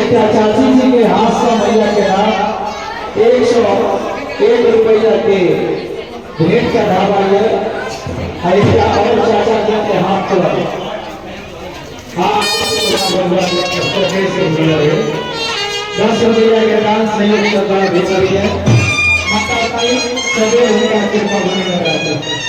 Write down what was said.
क्या चाची जी के हाथ से मैया के नाम 101 रुपया के भेंट का ढाबा है। ऐसा और चाचा जी के हाथ पर हाँ 10 रुपया के दान संयुक्त सरकार भेज रही है। माता पिता सदैव उनका कृपा बनी रहती है।